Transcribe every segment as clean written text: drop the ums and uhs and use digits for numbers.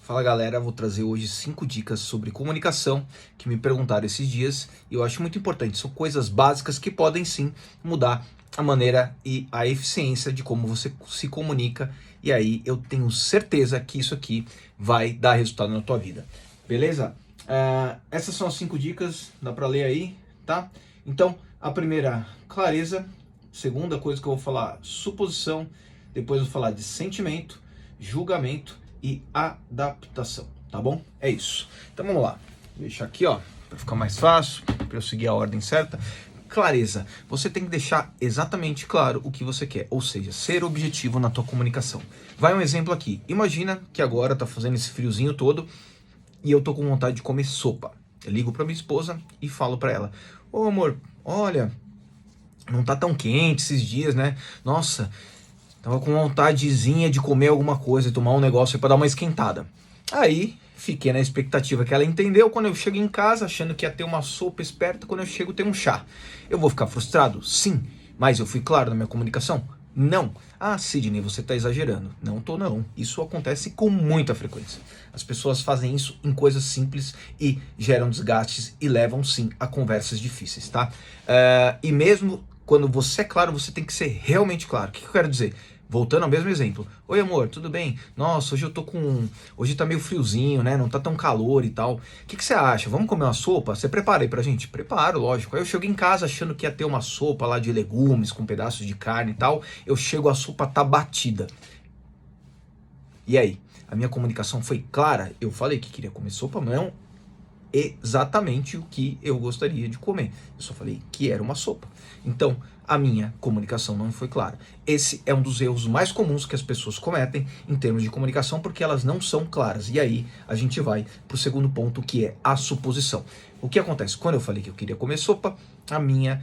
Fala galera, vou trazer hoje 5 dicas sobre comunicação que me perguntaram esses dias e eu acho muito importante. São coisas básicas que podem sim mudar a maneira e a eficiência de como você se comunica, e aí eu tenho certeza que isso aqui vai dar resultado na tua vida. Beleza? Essas são as 5 dicas, dá para ler aí, tá? Então, a primeira, clareza. Segunda coisa que eu vou falar, suposição. Depois eu vou falar de sentimento, julgamento e adaptação, tá bom? É isso. Então vamos lá. Vou deixar aqui, ó, para ficar mais fácil, para eu seguir a ordem certa. Clareza. Você tem que deixar exatamente claro o que você quer, ou seja, ser objetivo na tua comunicação. Vai um exemplo aqui. Imagina que agora tá fazendo esse friozinho todo e eu tô com vontade de comer sopa. Eu ligo para minha esposa e falo para ela: "Ô amor, olha, não tá tão quente esses dias, né? Nossa, tava com vontadezinha de comer alguma coisa e tomar um negócio para dar uma esquentada." Aí fiquei na expectativa que ela entendeu. Quando eu chego em casa achando que ia ter uma sopa esperta, quando eu chego tem um chá. Eu vou ficar frustrado? Sim. Mas eu fui claro na minha comunicação? Não. Ah, Sidney, você tá exagerando. Não tô não. Isso acontece com muita frequência. As pessoas fazem isso em coisas simples e geram desgastes e levam sim a conversas difíceis, tá? E mesmo quando você é claro, você tem que ser realmente claro. O que eu quero dizer? Voltando ao mesmo exemplo. Oi amor, tudo bem? Nossa, hoje tá meio friozinho, né? Não tá tão calor e tal. O que você acha? Vamos comer uma sopa? Você prepara aí pra gente? Preparo, lógico. Aí eu chego em casa achando que ia ter uma sopa lá de legumes com pedaços de carne e tal. Eu chego, a sopa tá batida. E aí? A minha comunicação foi clara? Eu falei que queria comer sopa, mas não exatamente o que eu gostaria de comer. Eu só falei que era uma sopa. Então, a minha comunicação não foi clara. Esse é um dos erros mais comuns que as pessoas cometem em termos de comunicação, porque elas não são claras. E aí, a gente vai para o segundo ponto, que é a suposição. O que acontece? Quando eu falei que eu queria comer sopa, a minha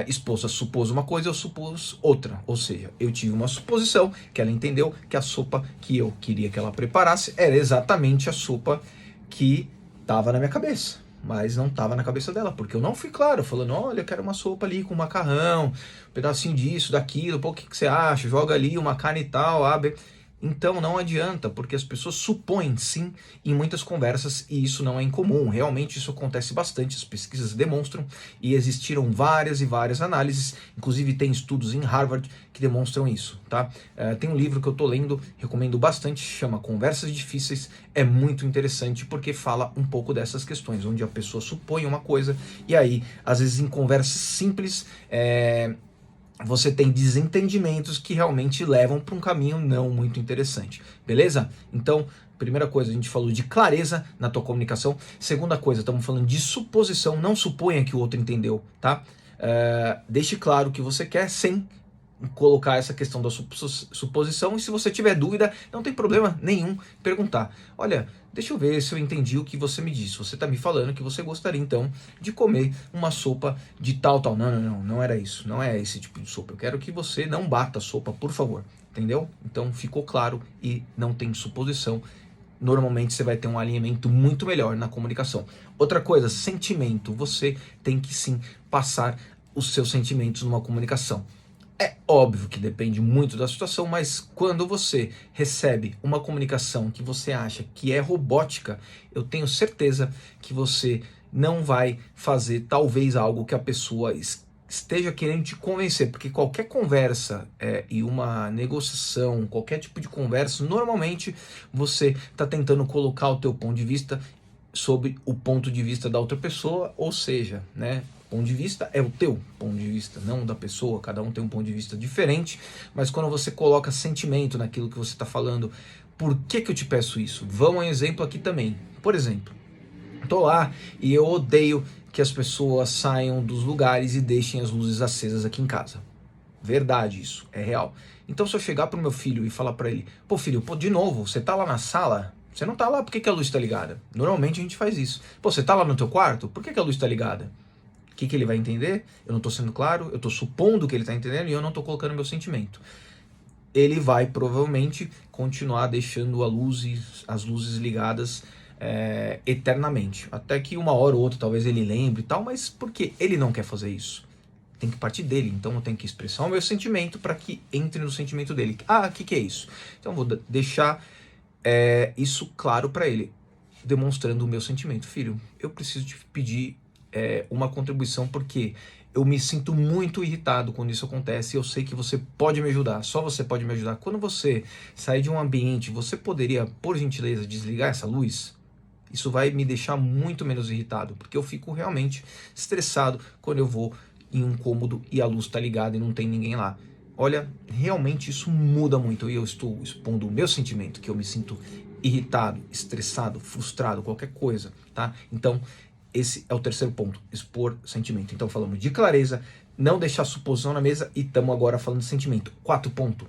esposa supôs uma coisa, eu supus outra. Ou seja, eu tive uma suposição que ela entendeu que a sopa que eu queria que ela preparasse era exatamente a sopa que tava na minha cabeça, mas não tava na cabeça dela, porque eu não fui claro, falando: olha, eu quero uma sopa ali com macarrão, um pedacinho disso, daquilo, pô, o que você acha? Joga ali uma carne e tal, abre. Então não adianta, porque as pessoas supõem sim em muitas conversas, e isso não é incomum. Realmente isso acontece bastante, as pesquisas demonstram, e existiram várias e várias análises, inclusive tem estudos em Harvard que demonstram isso, tá? Tem um livro que eu tô lendo, recomendo bastante, chama Conversas Difíceis, é muito interessante porque fala um pouco dessas questões, onde a pessoa supõe uma coisa, e aí, às vezes em conversas simples, você tem desentendimentos que realmente levam para um caminho não muito interessante, beleza? Então, primeira coisa, a gente falou de clareza na tua comunicação. Segunda coisa, estamos falando de suposição. Não suponha que o outro entendeu, tá? Deixe claro o que você quer sem colocar essa questão da suposição, e se você tiver dúvida, não tem problema nenhum perguntar: olha, deixa eu ver se eu entendi o que você me disse. Você está me falando que você gostaria então de comer uma sopa de tal. Não era isso, não é esse tipo de sopa. Eu quero que você não bata a sopa, por favor, entendeu? Então ficou claro e não tem suposição. Normalmente você vai ter um alinhamento muito melhor na comunicação. Outra coisa, sentimento. Você tem que sim passar os seus sentimentos numa comunicação. É óbvio que depende muito da situação, mas quando você recebe uma comunicação que você acha que é robótica, eu tenho certeza que você não vai fazer talvez algo que a pessoa esteja querendo te convencer, porque qualquer conversa e uma negociação, qualquer tipo de conversa, normalmente você está tentando colocar o teu ponto de vista sobre o ponto de vista da outra pessoa, ou seja, né? Ponto de vista é o teu ponto de vista, não da pessoa. Cada um tem um ponto de vista diferente, mas quando você coloca sentimento naquilo que você está falando, por que eu te peço isso? Vamos um exemplo aqui também. Por exemplo, tô lá e eu odeio que as pessoas saiam dos lugares e deixem as luzes acesas aqui em casa. Verdade, isso é real. Então, se eu chegar pro meu filho e falar para ele: pô filho, de novo, você tá lá na sala? Você não tá lá, por que a luz está ligada? Normalmente a gente faz isso. Pô, você tá lá no teu quarto? Por que a luz está ligada? O que ele vai entender? Eu não estou sendo claro, eu estou supondo que ele está entendendo e eu não estou colocando meu sentimento. Ele vai provavelmente continuar deixando as luzes ligadas eternamente. Até que uma hora ou outra talvez ele lembre e tal, mas por que ele não quer fazer isso? Tem que partir dele, então eu tenho que expressar o meu sentimento para que entre no sentimento dele. Ah, o que é isso? Então eu vou deixar isso claro para ele, demonstrando o meu sentimento. Filho, eu preciso te pedir uma contribuição porque eu me sinto muito irritado quando isso acontece e eu sei que você pode me ajudar, só você pode me ajudar. Quando você sair de um ambiente, você poderia, por gentileza, desligar essa luz? Isso vai me deixar muito menos irritado, porque eu fico realmente estressado quando eu vou em um cômodo e a luz está ligada e não tem ninguém lá. Olha, realmente isso muda muito e eu estou expondo o meu sentimento, que eu me sinto irritado, estressado, frustrado, qualquer coisa, tá? Então, esse é o terceiro ponto, expor sentimento. Então, falamos de clareza, não deixar suposição na mesa e estamos agora falando de sentimento. Quarto ponto,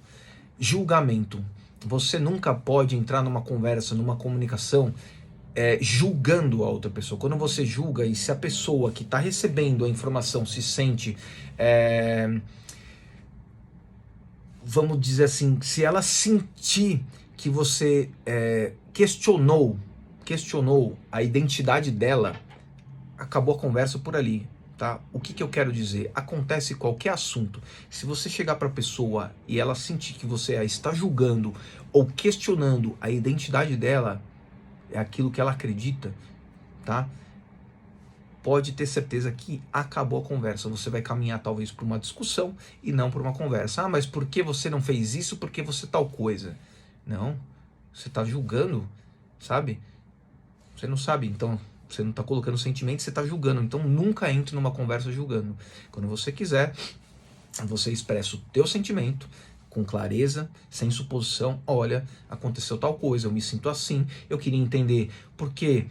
julgamento. Você nunca pode entrar numa conversa, numa comunicação julgando a outra pessoa. Quando você julga e se a pessoa que está recebendo a informação se sente, vamos dizer assim, se ela sentir que você questionou a identidade dela, acabou a conversa por ali. Tá? O que eu quero dizer? Acontece qualquer assunto. Se você chegar para a pessoa e ela sentir que você a está julgando ou questionando a identidade dela, é aquilo que ela acredita, tá? Pode ter certeza que acabou a conversa. Você vai caminhar talvez para uma discussão e não para uma conversa. Ah, mas por que você não fez isso? Por que você tal coisa? Não, você está julgando, sabe? Você não sabe, então você não está colocando sentimento, você está julgando. Então nunca entre numa conversa julgando. Quando você quiser, você expressa o teu sentimento com clareza, sem suposição. Olha, aconteceu tal coisa, eu me sinto assim, eu queria entender por que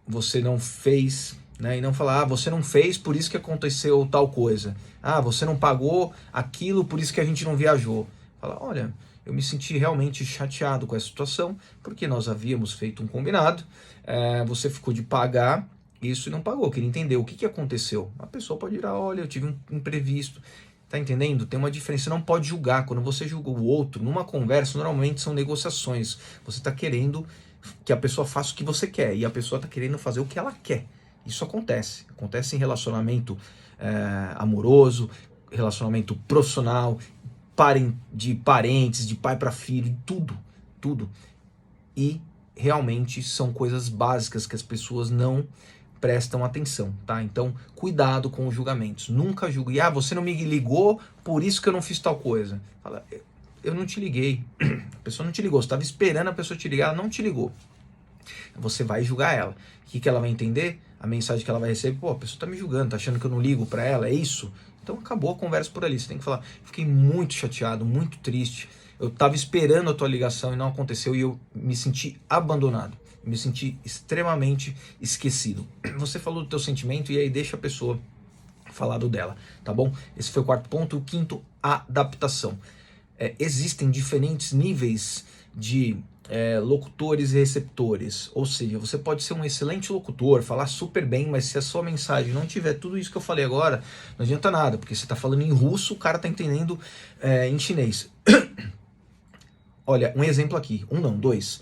você não fez, né? E não falar, você não fez, por isso que aconteceu tal coisa. Ah, você não pagou aquilo, por isso que a gente não viajou. Fala, olha, eu me senti realmente chateado com essa situação, porque nós havíamos feito um combinado, você ficou de pagar isso e não pagou, queria entender o que aconteceu. A pessoa pode ir, olha, eu tive um imprevisto. Tá entendendo? Tem uma diferença, você não pode julgar. Quando você julga o outro, numa conversa, normalmente são negociações. Você está querendo que a pessoa faça o que você quer e a pessoa está querendo fazer o que ela quer. Isso acontece. Acontece em relacionamento amoroso, relacionamento profissional, de parentes, de pai para filho, tudo. E realmente são coisas básicas que as pessoas não prestam atenção, tá? Então, cuidado com os julgamentos. Nunca julgue. Ah, você não me ligou, por isso que eu não fiz tal coisa. Fala, eu não te liguei. A pessoa não te ligou. Você estava esperando a pessoa te ligar, ela não te ligou. Você vai julgar ela. O que ela vai entender? A mensagem que ela vai receber, pô, a pessoa tá me julgando, tá achando que eu não ligo para ela, é isso? Então acabou a conversa por ali. Você tem que falar, fiquei muito chateado, muito triste. Eu estava esperando a tua ligação e não aconteceu e eu me senti abandonado. Me senti extremamente esquecido. Você falou do teu sentimento e aí deixa a pessoa falar do dela, tá bom? Esse foi o quarto ponto. O quinto, adaptação. Existem diferentes níveis de locutores e receptores, ou seja, você pode ser um excelente locutor, falar super bem, mas se a sua mensagem não tiver tudo isso que eu falei agora, não adianta nada, porque você está falando em russo, o cara está entendendo em chinês. Olha, um exemplo aqui, dois.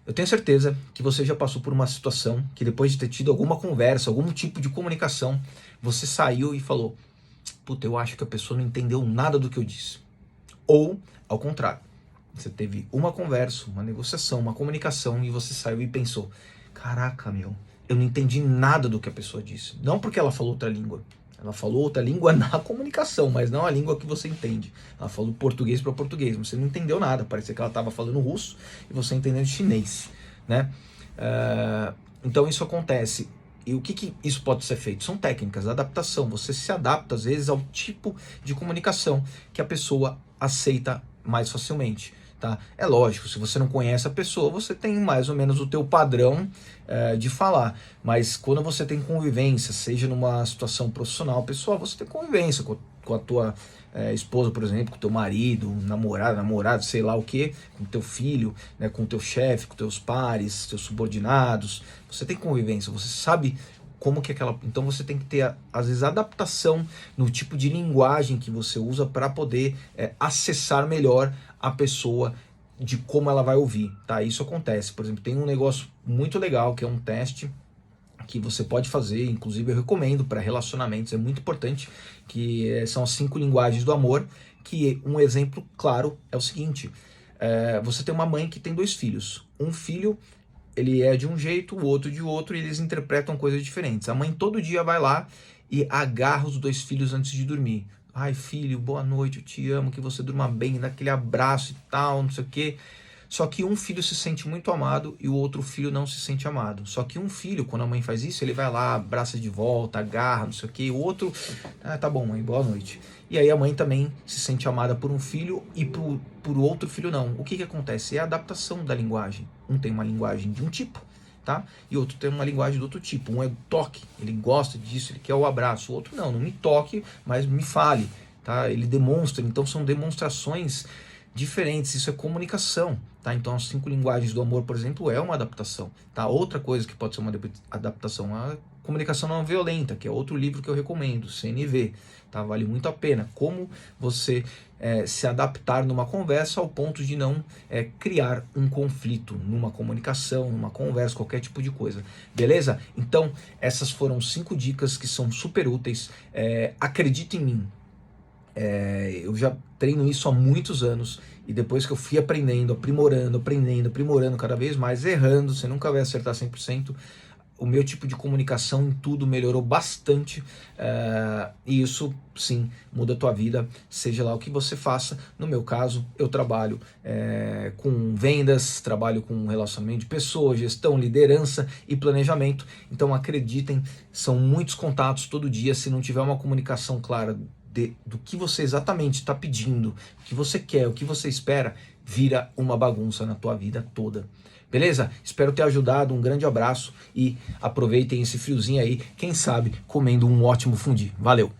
Eu tenho certeza que você já passou por uma situação que depois de ter tido alguma conversa, algum tipo de comunicação, você saiu e falou, puta, eu acho que a pessoa não entendeu nada do que eu disse. Ou, ao contrário, você teve uma conversa, uma negociação, uma comunicação e você saiu e pensou, caraca, meu, eu não entendi nada do que a pessoa disse. Não porque ela falou outra língua. Ela falou outra língua na comunicação, mas não a língua que você entende. Ela falou português para português, você não entendeu nada. Parecia que ela estava falando russo e você entendendo chinês, né? Então isso acontece. E o que isso pode ser feito? São técnicas, adaptação. Você se adapta, às vezes, ao tipo de comunicação que a pessoa aceita mais facilmente. Tá? É lógico, se você não conhece a pessoa, você tem mais ou menos o teu padrão de falar, mas quando você tem convivência, seja numa situação profissional, pessoal, você tem convivência com a tua esposa, por exemplo, com o teu marido, namorado, sei lá o que, com o teu filho, né, com o teu chefe, com teus pares, teus subordinados, você tem convivência, você sabe como que aquela... Então você tem que ter, às vezes, adaptação no tipo de linguagem que você usa para poder acessar melhor a pessoa de como ela vai ouvir, tá? Isso acontece. Por exemplo, tem um negócio muito legal que é um teste que você pode fazer, inclusive eu recomendo para relacionamentos, é muito importante, que são as 5 linguagens do amor, que um exemplo claro é o seguinte, você tem uma mãe que tem 2 filhos. Um filho, ele é de um jeito, o outro de outro, e eles interpretam coisas diferentes. A mãe todo dia vai lá e agarra os 2 filhos antes de dormir. Ai, filho, boa noite, eu te amo, que você durma bem, dá aquele abraço e tal, não sei o quê. Só que um filho se sente muito amado e o outro filho não se sente amado. Só que um filho, quando a mãe faz isso, ele vai lá, abraça de volta, agarra, não sei o quê. O outro, tá bom, mãe, boa noite. E aí a mãe também se sente amada por um filho e por outro filho não. O que acontece? É a adaptação da linguagem. Um tem uma linguagem de um tipo, tá? E outro tem uma linguagem do outro tipo. Um é toque, ele gosta disso, ele quer o abraço. O outro não me toque, mas me fale, tá? Ele demonstra, então são demonstrações diferentes, isso é comunicação, tá? Então as 5 linguagens do amor, por exemplo, é uma adaptação, tá? Outra coisa que pode ser uma adaptação, a comunicação não violenta, que é outro livro que eu recomendo, CNV, tá? Vale muito a pena, como você se adaptar numa conversa ao ponto de não criar um conflito numa comunicação, numa conversa, qualquer tipo de coisa, beleza? Então essas foram 5 dicas que são super úteis, acredita em mim. Eu já treino isso há muitos anos e depois que eu fui aprendendo, aprimorando cada vez mais, errando, você nunca vai acertar 100%, o meu tipo de comunicação em tudo melhorou bastante, e isso sim muda a tua vida, seja lá o que você faça. No meu caso, eu trabalho com vendas, trabalho com relacionamento de pessoas, gestão, liderança e planejamento, então acreditem, são muitos contatos todo dia. Se não tiver uma comunicação clara do que você exatamente está pedindo, o que você quer, o que você espera, vira uma bagunça na tua vida toda. Beleza? Espero ter ajudado, um grande abraço e aproveitem esse friozinho aí, quem sabe comendo um ótimo fundi. Valeu!